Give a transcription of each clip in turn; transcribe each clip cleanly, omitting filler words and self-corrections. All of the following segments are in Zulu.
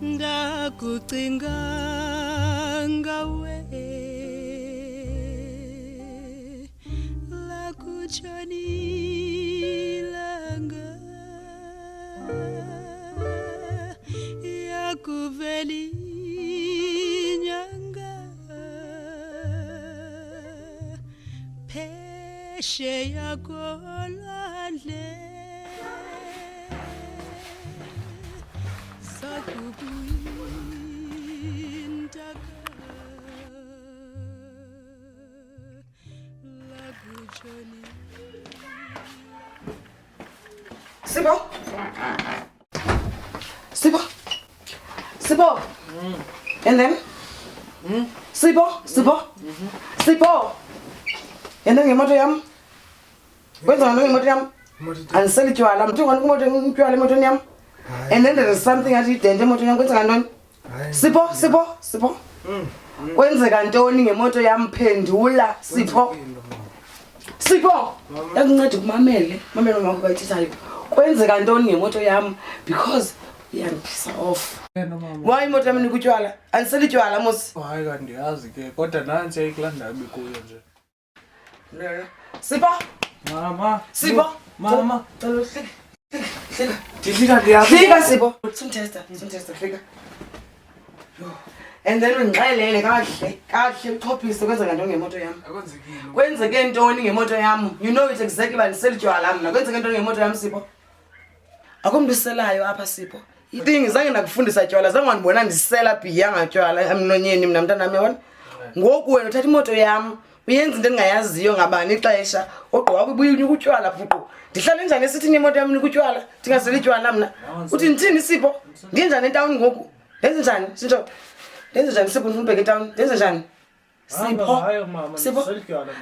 ndakucinga ngawe lakutshoni langa yakuveli nyanga pheshe yakolwandle Sibo. Sibo. Sibo. And then? Sibo. Sibo. Sibo. And then ngemoto yam. Wenza ngalo ngemoto yam. Andiseli tywala mthi ngani kumoto ngitywala emotweni yam. And then there is something athi idente emotweni yam kwenza ngantoni? Sibo, Sibo, Sibo. Kwenzeka ntoni ngemoto yam phendula Sipho. Sipho. Yakunceda ukumamele. Mamela mama kwayithethayo. Kwenzeka ntoni ngemoto yam because iyangipisa off. Why imoto yami nikutywala? Andiseli tywala mos. Hayi kandiyazi ke kodwa nansi ayikulanda bekuyo nje. Sipho. Mama. Sipho. Mama. Hlika. Ndifika ndiyazi. Hlika Sipho. Simtesta hlika. And then ngixelele kahle uchophise kwenzeka ntoni ngemoto yami. Akwenzekile. Kwenzeke ntoni ngemoto yami? You know it exactly bandiseli tywala mina. Kwenzeke ntoni ngemoto yami Sipho? Akumntu iselayo apha Sipho. Ithi zange nakufundisa tywala, zange wandibona ndisela bhiya ngatywala emlonyeni mina mntanami yabona. Ngoku wena uthatha imoto yami, uyenza into endingayaziyo ngabani ixesha, ogqiba ubuye ukutywala bhuqu. Ndihlala njani esithi imoto yami nikutywala? Ndingaseli tywala mina. Uthi ndithini Sipho? Ndiye njani etown ngoku? Ndenze njani? Sinto. Ndenze njani Sipho ndifuna ubheka etown? Ndenze njani? Sipho. Sipho.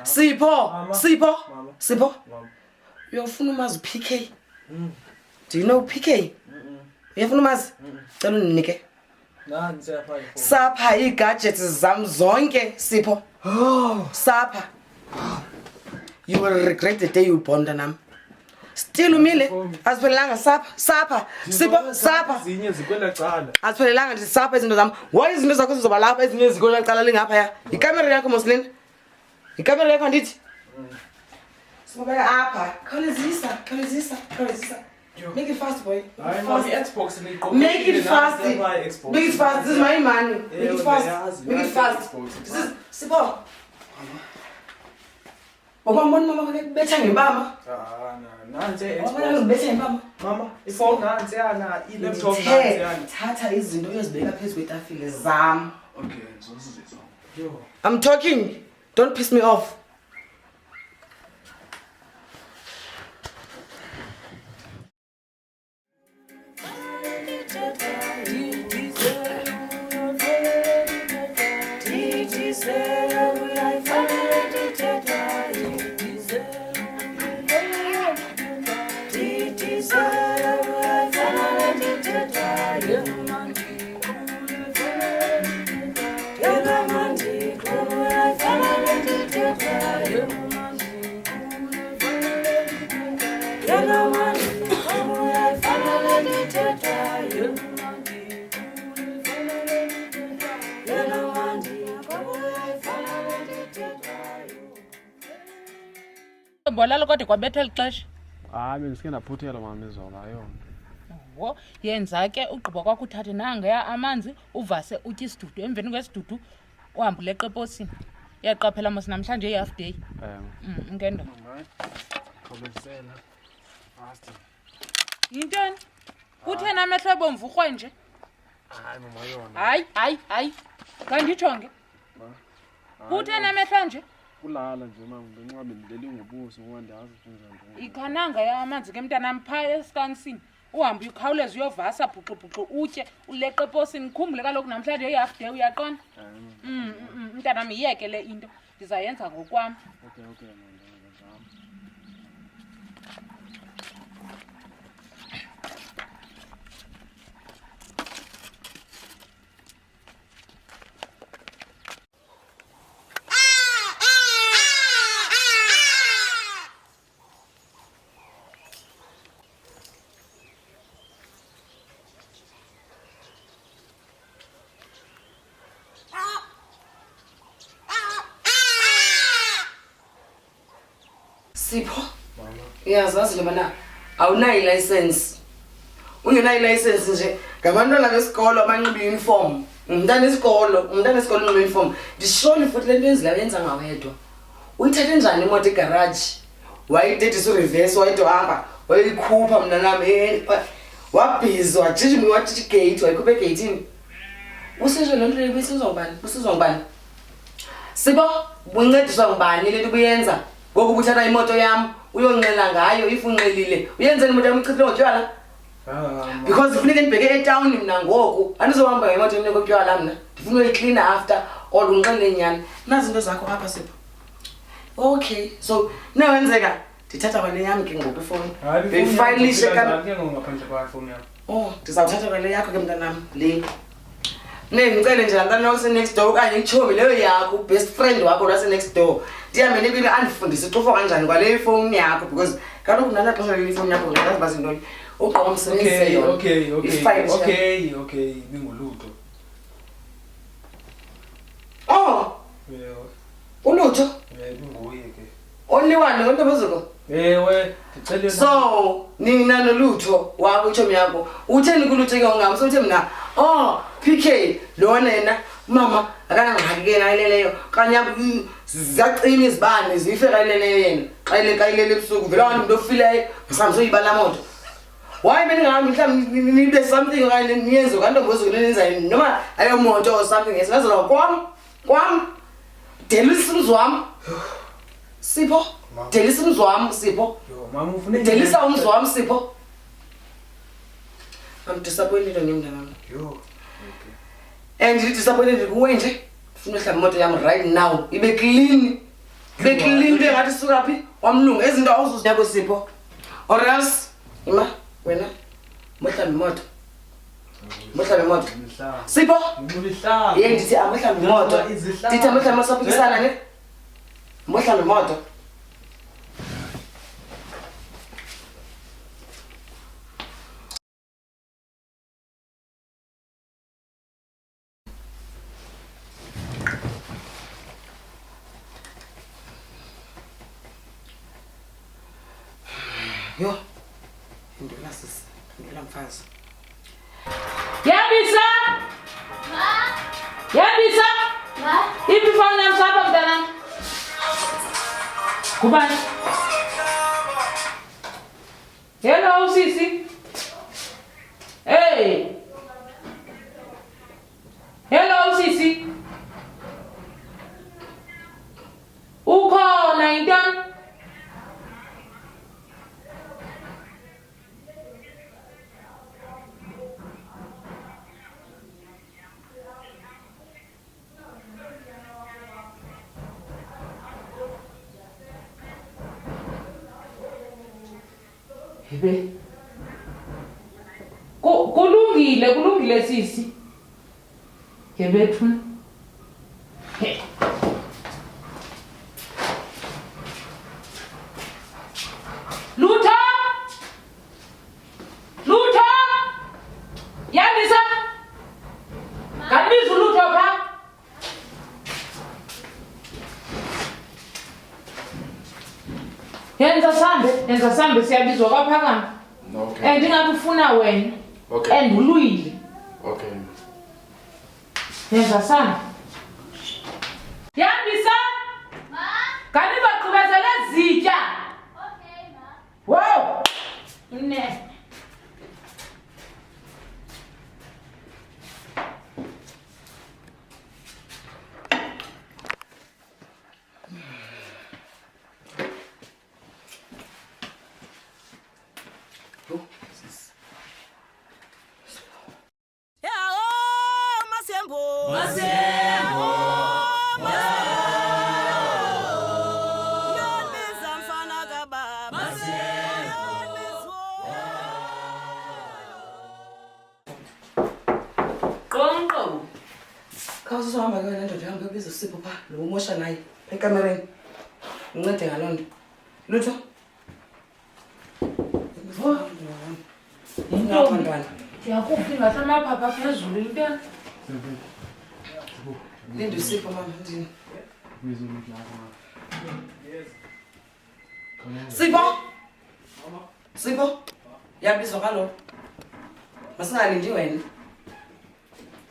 Sipho. Sipho. Sipho. Uyofuna umazi PK? Do you know PK? Uyafuna umazi? Cela uninike. Nansi apha. Sapha igadgets zam zonke Sipho. Sapha. You will regret the day you born nami. Still umile? Asiphelelanga sapha. Sipho sapha. Zinye zikwela cala. Asiphelelanga nje sapha izinto zami. Why izinto zakho zizoba lapha ezinye zikwela cala lingapha ya? Ikamera yakho Moslin. Ikamera yakho ndithi. Sibeka apha. Khawulezisa. Make it fast, boy. Xbox Make it fast. Make it fast. This is my money. Make it fast. Make it fast. This is Sipho. Mama betha ngebama. Nansi Mama betha ngebama. Mama, ifone nansi yana, i-laptop nansi yana. Thatha izinto uyozibeka phezu kwetafile zami. Okay, ngizozizwa. Yo. I'm talking. Don't piss me off. Mbolalo kodwa kwabetha lixesha. Hayi bengisike ndaphuthela mama izola yona. Wo yenza ke ugqiba kwakho uthathe nanga amanzi uvase utya isidudu emveni kwesidudu uhambe leqa eposini. Yaqaphela mos namhlanje half day. Ngendo. Khobisela. Fast. Yintoni? Kuthena amehlo ebomvu urhwe nje? Hayi mama yona. Hayi. Ngandithonge. Kuthena amehlo nje? Kulala nje mama benqabe ndileli ngobuso ngoba ndiyazi njani. Ikhananga yamanzi ke mntanami pha eskansini. Uhambe ukhawuleza uyovasa bhuqu utye uleqa eposini khumbule kaloku namhlanje half day uyaqona. Mntanami iyeke le into ndizayenza ngokwami. Okay mama. Sipho. Uyazazi noma na awunayo license. Ungenayo license nje ngabantwana besikolo abanxiba uniform. Umntana esikolo unxiba uniform. Ndishoni futhi lento yenzilayo yenza ngawedwa. Uyithathe njani imoto egarage? Wayidedisa reverse wayitohamba. Wayikhupha mna nami wabhizi wajijima wathi gate wayikhupha egateini. Usizwe lonto le besizwa ngubani? Sibo buncediswa ngubani lento buyenza? Ngoku ubuthatha imoto yami uyonxela ngayo ifunqelile. Uyenzeni imoto yami ichithwe ngotywala? Because kufuneka ndibheke etown mina ngoku. Andizohamba ngemoto yami ngotywala mina. Ndifuna uyiclean after or unxele nyani. Nazi into zakho apha Sipho. Okay, so nawenzeka ndithatha kwale yami ke ngoku ifoni. Beyifayilishe ke ngaphandle kwa phone yami. Oh, ndizawuthatha kwale yakho ke mntanami le. Ngicela nje lantana ose next door okanye ichomi leyo yakho best friend wakho lase next door. Ndihambe nebini andifundise uxofa kanjani kwale phone yakho because kaloku nana xesha le phone yakho ngazi bazintoni. Ugqoka umsebenzi yona. Okay, bingolutho. Oh. Ulutho? Binguye ke. Onliwane lonto bezuko? Ewe, ngicela So, nina nolutho wakho uchomi yakho. Utheni kulutho ke ungami sothe mina. Oh, PK lona yena mama akanangxaki naleyo kanya ziyaqina izibane zifelelele yena qayilele ebusuku vela abantu ofileyo ngisamso yibala moto. Why beningami mhlawumbe nibe something okanye niyenze kanti ngozokulenza noma ayo moto or something esingazela kwam delisa umzwami Sipho delisa umzwami Sipho yo mama ufune delisa umzwami Sipho. I'm disappointed on him now. yo. And you disappointed kuwe nje. Ufuna uhlamba imoto yami right now. Ibe clean. Ibe clean ke ngathi suka phi? Wamlungu izinto awuzuzinyako Sipho. Or else ima wena mohlamba imoto. Mohlamba imoto. Sipho? Ngibulihla. Yena ndithi amohlamba imoto. Ndithi amohlamba masaphikisana ne? Mohlamba imoto. Yo. Indela sisi, indela mfazi. Yabisa? Yabisa? Iphi phone yami sapha mntanami? Kubani? Hello sisi. Hey. Hello sisi. Ukhona intoni? Hebe. Kulungile sisi. Yebethu. He. Lutho! Yabisa? Kabiza ulutho pha. Yenza sambe siyabizwa kwaphakama. Okay. Ndingakufuna wena. Okay. Uluyile. Okay. Yenza sambe. Yabisa? Ma? Kanti baqhubezele zitya. Okay, ma. Wow. Ne. Khawuze uhamba ke wena ndoda yami ubiza uSipho pha lo umosha naye ekamereni. Uncede ngalonto. Lutho? Ngapha ntwana. Yakuphi ngasamaphapha phezulu intoni? Linda uSipho mama ndini. Sipho. Sipho. Yabizwa kalo. Masingalindi wena.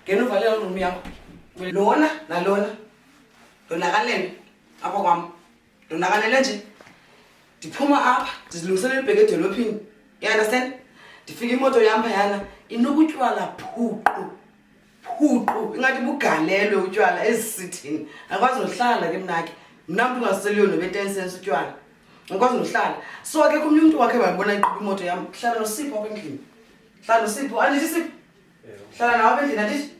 Ngena uvale room yakho. Lona nalona. Donakalene apha kwam. Donakalele nje. Ndiphuma apha, ndizilungiselela ibheke edolophini. You understand? Ndifika imoto yam phayana inokutywala phuqu. Ingathi bugalelwe utywala ezisithini. Akwazi nohlala ke mnake. Mna mntu ungaseliyo nobe-10 cents utywala. Ngikwazi nohlala. So ke kumnye umuntu wakhe wayibona iqhuba imoto yam. Hlala noSipho apha endlini. Hlala noSipho, andithi Sipho. Hlala nawe apha endlini andithi.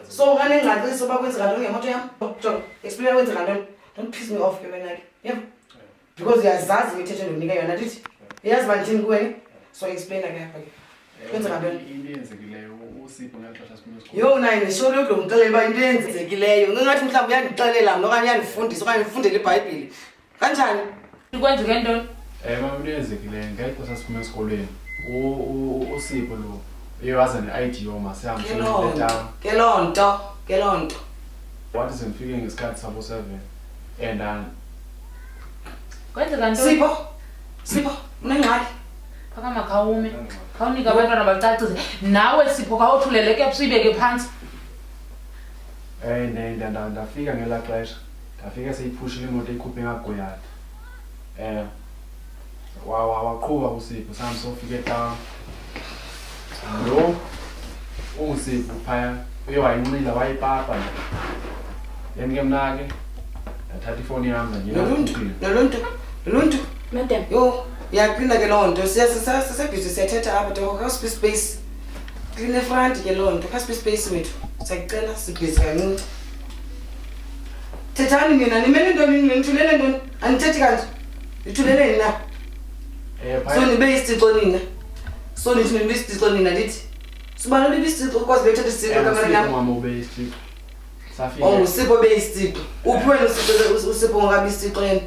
So unganengxaki soba kwenzeka ntoni ngemoto yam. Jonga, explain kwenzeka ntoni. Don't piss me off ke wena ke. Yebo. Because uyazazi imithetho endinika yona andithi. Uyazi bandithini kuwe. So explain ke apha ke. Kwenzeka ntoni? Into eyenzekileyo uSipho ngexesha siphuma esikolweni. Yo naye nesholo yokungixelela uba into eyenzekileyo. Ngingathi mhlawumbe uyandixelela mna okanye uyandifundisa okanye ndifundele iBhayibhile. Kanjani? Kwenzeke ntoni? Mama into eyenzekileyo ngexesha siphuma esikolweni. uSipho lo uyewaza ne-ID yoma sihambe town. Ke loo nto. Wathi sendifike ngesikhathi sabo 7 and Kwenzeka ntoni? Sipho, unengxaki. Phakama khawume. Khawunika abantwana bacacise. Nawe Sipho khawuthuleleke ebusibeke phansi. Ndafika ngelaa xesha. Ndafika seyiphushile imoto ikhuphe ngagoyada. Waqhuba uSipho sihambe sofika etown. Lo uSipho phaya uye wayinqila wayipapa nje. Then ke mna ke ndathatha ifoni yami Noluntu. Madam. Yo, yaqina ke loo nto. Sisebhizi siyathetha apha to kasiphi space. Clean front ke loo nto. Kasiphi space wethu. Siyacela sibhizi kancinci. Thethani mina nimele ntoni nithulele ntoni? Anithethi kanje. Nithulele na. So nibe isiciko nina. So nithi nibe isiciko nina lithi. Sibana libe isiciko ukwazi bethatha isiciko kamera yami. Mama ube isiciko. Safika. uSipho be isiciko. Uphi wena uSipho ngokabi isiciko yena?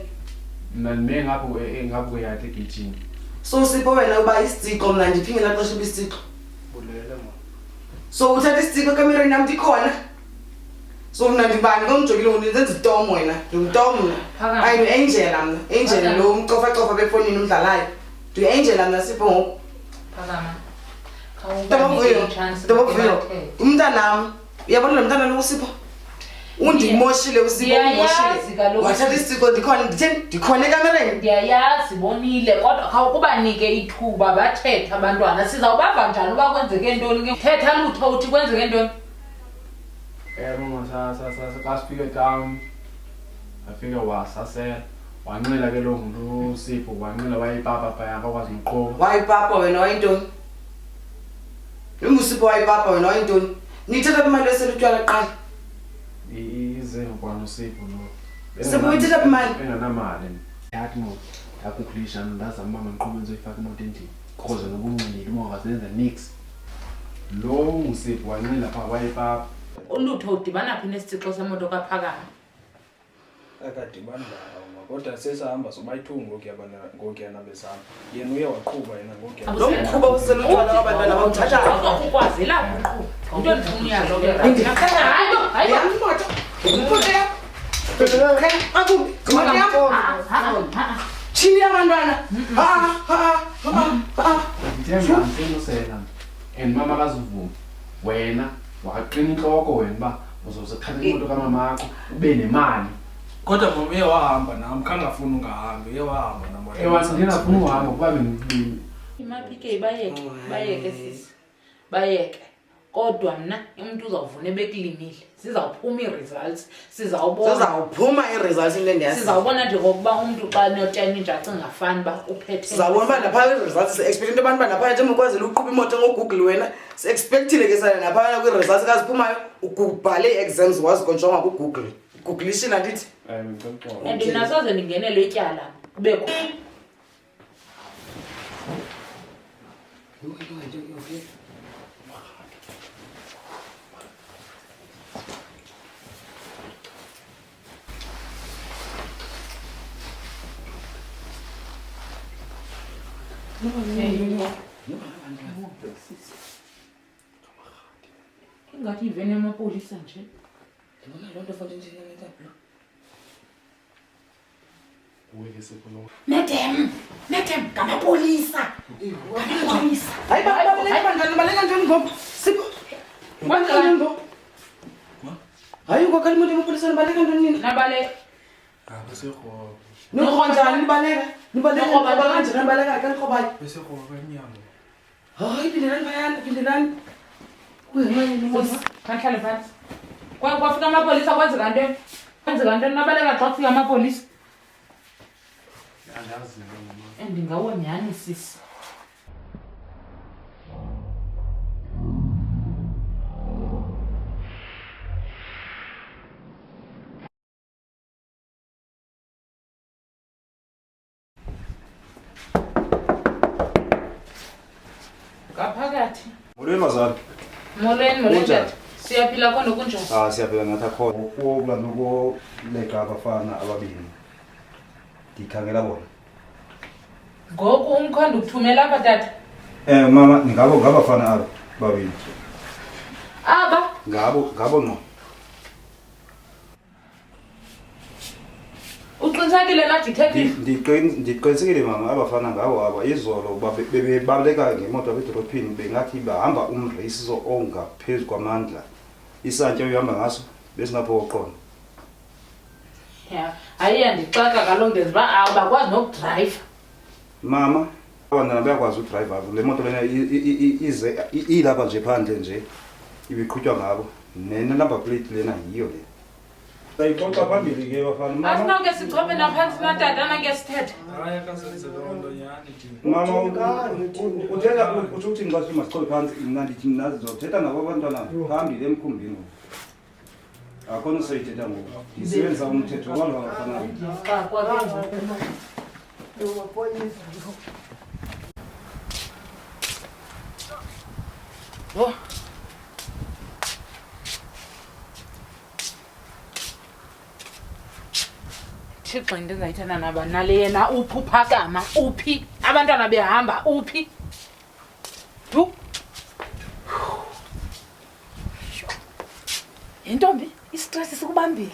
Mina nime ngapho kuyathe egitini. So uSipho wena uba isiciko mna ndiphinge la xesha ubisiciko. Bulele ma. So uthatha isiciko kamera yami ndikhona. So mna ndibani ngomjokile ngenza istomo wena. Ngumtomo. Ayi Angela mna. Angela lo umcofa befonini umdlalayo. Do Angela mna Sipho ngoku. Phakama. Ntobovuyo. Umntanami. Uyabona lo mntana lo uSipho? Undimoshile uSipho undimoshile. Wathatha isiciko ndikhona ekamereni. Ndiyayazi bonile kodwa khawukubanike ithuba bathethe abantwana. Sizawubava njani uba kwenzeke ntoni ke? Thetha lutho uthi kwenzeke ntoni? Mama kasifika etown. Afika wasasela. Wanqila ke lo muntu uSipho wanqila wayipapa phaya akwazi noqhuba. Wayipapa wena wayintoni? Umusipho wayipapa wena wayintoni? Nithatha imali eselutywala qala. Ize ngokwana uSipho lo. Sipho uyithatha imali? Enganamali. Yathi mo yakukhlisha ndazama mama ngiqhube ngizoyifaka imoto endini. Khoze nokunqila imoto zenza nix. Lo uSipho wanqila pha wayipapa. Ulutho udibana phi nesicixo semoto kaPhakama? Akadibani lawo kodwa sesahamba sobayithungo ngokuyana bezama. Yena uye waqhuba yena ngokuyana. Lo mkhuba uselutywala abantwana bawuthatha. Ukwazela into endifuna uyazo ke. Hayi. Chini abantwana. Ngithenga ngisenosela. And mama akazuvuma. Wena waqina inhloko wena ba uzozothatha imoto kamamakho ube nemali. Kodwa mama uye wahamba nami khangafuna ungahambi uye wahamba nami. Ewathi ngingafuna uhamba kuba bengibili. ImaPK bayeke sisi. Bayeke. Kodwa mna umuntu uzawuvuna ebekulimile. Sizawuphuma iresults. Sizawuphuma iresults into endiyazi. Sizawubona nje ngokuba umuntu xa notshani nje acingafani ba uphethe. Sizawubona ba lapha iresults expect into abantu lapha nje ukwazela uqhuba imoto ngoGoogle wena. Expectile ke sana lapha kwiresults kaziphumayo ubhale exams wazi konjonga kuGoogle. Googlishila ndithi. Ngicela. And nasoze ndingenele ityala kubekho. Ingathi ivene amapolisa nje. Ndibona loo nto futhi nje ngetablo. Uweke Sipho lo. Madam, ngamapolisa. Ngamapolisa. Hayi baleka njani ngoba? Sipho. Baleka njani ngoba? Hayi ukhokhela umuntu emapoliseni baleka njani nina? Nabaleka. Besekho. Nikhonjani nibaleka? Nibaleka ngoba kanje nibaleka kanti khobayi. Besekho kanyanga. Hayi pindelani. Kuyimali nini? Kanhlale phansi. Kwafika amapolisa kwenzeka ntoni? Nabaleka xa kufika amapolisa. Andazi mama. Ndingawo nyani sisi. Ngaphakathi. Molweni bazali. Molweni tata. Siyaphila khona kunjani? Siyaphila ngathi akhona. Ukulandu koleqa abafana ababini. Ndikhangela bona. Ngoku umkhondo ukuthumela apha tata. Mama, ngabafana aba babini. Aba? Ngabo no. Uqinisekile na detective? Ndiqinisekile mama abafana ngabo aba izolo bebaleka ngemoto bedrophini bengathi bahamba umrace ongaphezulu kwamandla. Isantya uyihamba ngaso besingapho uqondo. Ya, ayiyandixaka kaloku ndenziba abakwazi nokudrive. Mama, abantwana bayakwazi udrive abo. Le moto lena ize ilapha nje phandle nje ibiqhutywa ngabo. Number plate lena yiyo le. Sayixoxa phambili ke bafana. Mama, Asinawuke sichophe naphansi na tata nake sithethe. Hayi akasenzele onto nyani thina. mama uthetha uthi ngiqashe masichole phansi mina ndithi mina sizothetha nabo abantwana phambili emkhumbini. Akhona sayithetha ngoku. Isebenza umthetho kwalo abafana. Xa kwakenza. Oh. Thixo into endizayithanda naba nale yena uphi uphakama uphi abantwana behamba uphi yintombi istress sikubambile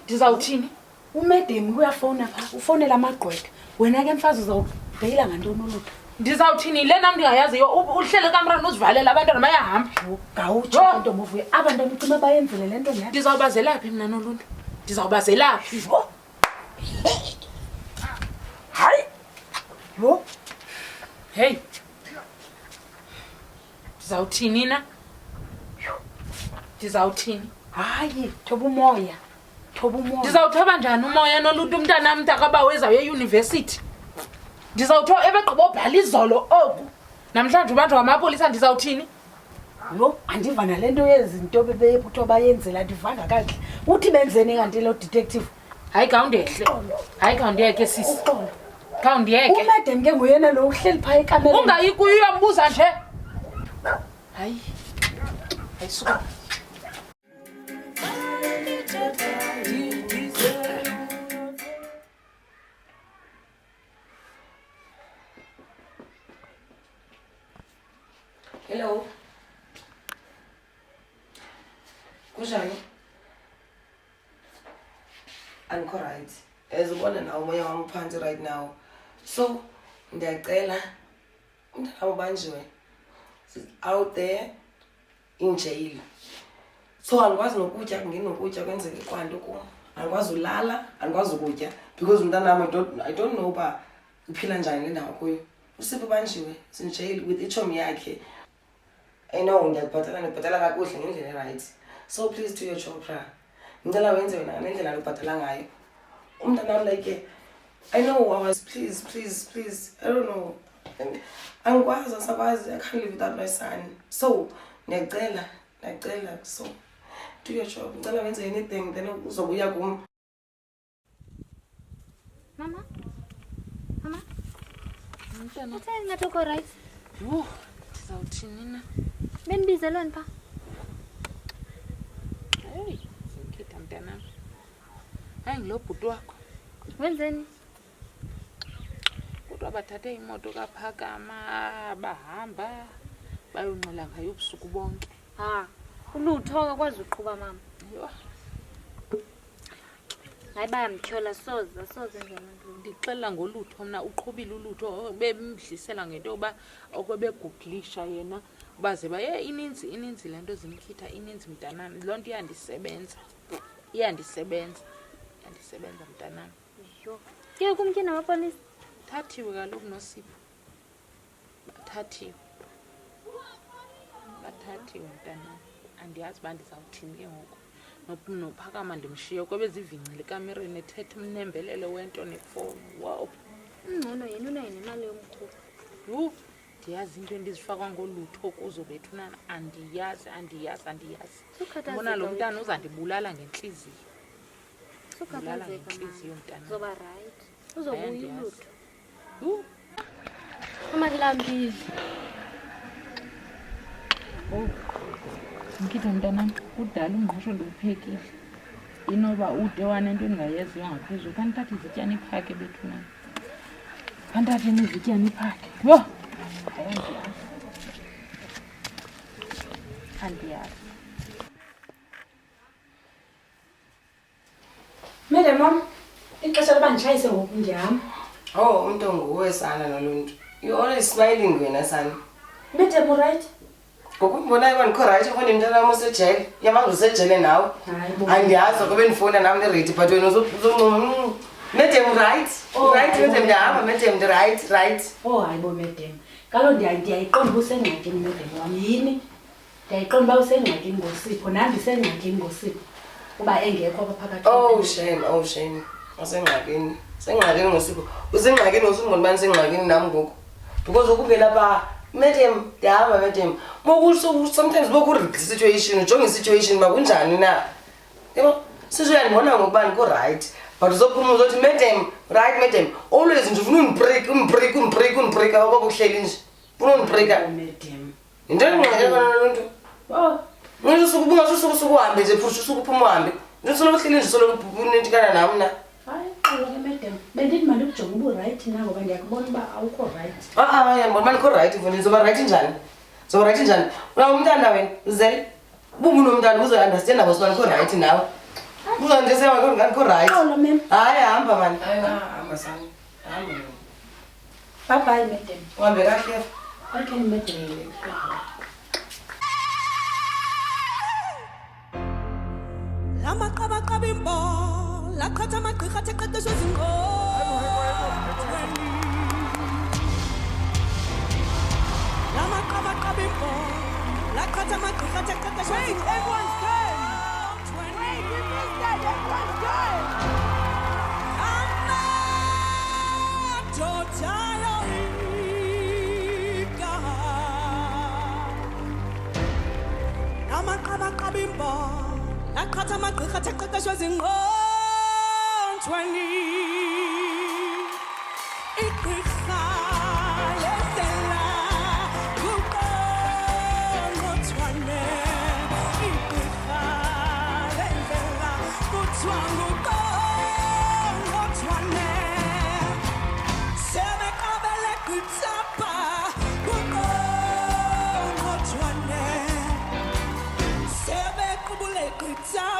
ndizawuthini umedem kuyafowuna phaa ufowunela amagqwetha wena ke mfazi uzawubheyila ngantoni olutho ndizawuthini le nam ndingayaziyo uhlele ekamrani uzivalela abantwana bayahamba Ngawutsho intombi uvuye abantwana ucime bayenzele le nto leyo. ndizawubazela phi mna noluntu ndizawubazela phi Hayi. Yho. hey ndizawuthini na ndizawuthini Hayi, thoba umoya. ndizawuthoba njani umoya noluntu umntanam mntakabawo ezawuye eyunivesithi ndizawuthoba ebegqiba obhala izolo oku namhlanje ubanjwa ngamapolisa ndizawuthini Lo andiva nale nto yezinto bebeyephuthwa bayenzela ndivanga kakuhle. Uthi benzeni kanti lo detective? hayi khawundiyeke sisi Uxolo. khawundiyeke Umedem ke nguyena lo uhleli phaa ekamereni. ungayi kuyo uyambuza nje hayi suka Hello. Kunjani? Andikho right. Ezibona nawo umoya wami uphansi right now. So, ndiyacela umntana ubanjiwe. She's out there in jail. So andikwazi nokutya nginokutya kwenzeke kwanto kum. Andikwazi ulala, andikwazi ukutya because umntana wami I don't know uba uphila njani le ndawo kuyo. Usipho ubanjiwe, is in jail with ichomi yakhe. I know ndiyabhatala kakuhle ngendlela right. So please do your job ra. Ngicela wenze wena ngendlela lobhatala ngayo. Umntana like I know I was please I don't know. Angikwazi asakwazi I can't live without my son. So ndiyacela so do your job. Ngicela wenze anything then uzobuya kum. Mama? Uthe ngathi uko right? yho ndizawuthini na Benibizelweni pha? hayi zikhetha mntanam hayi ngilo bhuti wakho Wenzeni? kodwa bathathe imoto kaphakama bahamba bayonqila ngayo ubusuku bonke Ha, ulutho akakwazi uqhuba mama. yho hayi bayamtyhola soze nje loo nto. ndixelela ngolutho mna uqhubile ulutho bemdlisela ngento yoba okwebeguglisha yena baze ba ininzi le nto zimkhitha ininzi mntanami loo nto iyandisebenza mntanami. Yho, ke kumtye namapolisa Thathiwe kaloku noSipho bathathiwe mntanami andiyazi uba ndizawuthini ke ngoku nophakama ndimshiye kwebe zivingcile ekamereni ethetha umnembelelo wento nefowuni. Wow, ungcono yena unayo nemali yomkhulu. yhu ndiyazi into endizifakwa ngolutho kuzo bethunana andiyazi mbona lo mntana uzandibulala ngentliziyo Sukhathazeka mntana zoba right uzobuya ulutho. yhu Amalambile. Mkitha mntanam kudala umngqusho ndiwuphekile inoba ude wanento endingayaziyo ngaphezulu kandithatha izityana iphake bethunana kandithathe nezityana iphake yho andiyazi. Madam, ixesha loba nditshayise ngoku ndihamba. Oh, umntu nguwe sana noluntu. You always smiling wena sana. Madam, right? Ngokumbona iba ndikho right ufuna umntana wam usejele. Yamazi usejele nawe. Hayi bo. Andiyazi ngoba ndifuna nami niredi but wena uzoncuma. Madam right. Right madam ndihamba madam right. Oh, hayi bo madam. Kalo ndiyayiqonda uba usengxakini madam wam. Yini? Ndiyayiqonda uba usengxakini ngoSipho nami ndisengxakini ngoSipho. Kuba engekho apha phakathi. Oh shame. Asengxakini. Sengxakini ngoSipho. Usengxakini ngoSipho ngibani sengxakini nami ngoku. Because ukuvela pha madam ndihamba madam. Sometimes boku situation ujonge situation bakunjani na. Yebo sizuyandibona ngokuba ndikho right. But uzophuma uzothi madam right madam always nje ufuna undibreak akho kuhleli nje. Ufuna undibreak. Madam. Into engxakini noluntu. Oh, Ngisuke ungasuke uhambe nje futhi usuke uphuma uhambe. Ndisolo uhleli nje solo unentikana nami na. hayi qala ke madam. Bendithi manje ukujonga uba right na ngoba ndiyakubona uba awukho right. Yambona manje kho right mfundisi zoba right njani? Zoba right njani? Una umntana wena uzele. Bubu nomntana uzo understand abo sibani kho right nawe. Uzandisema ngani kho right? Xolo mem. Hayi hamba man. Hayi hamba sana. Hamba. Bye bye madam. Uhambe kahle. Okay madam. Lamaqabaqaba imbo laqhatha amagqirha athe qeqeshwe zingqothweni. Lamaqabaqaba imbo laqhatha amagqirha athe qeqeshwe zingqothweni. Amadoda yoyika. Lamaqabaqaba imbo laqhatha amagqirha athe qeqeshwe zingqothweni. Igqirha lendlela nguqongqothwane. Igqirha lendlela kuthiwa nguqongqothwane. Sebeqabele kwithapha nguqongqothwane. Sebequbule kwithapha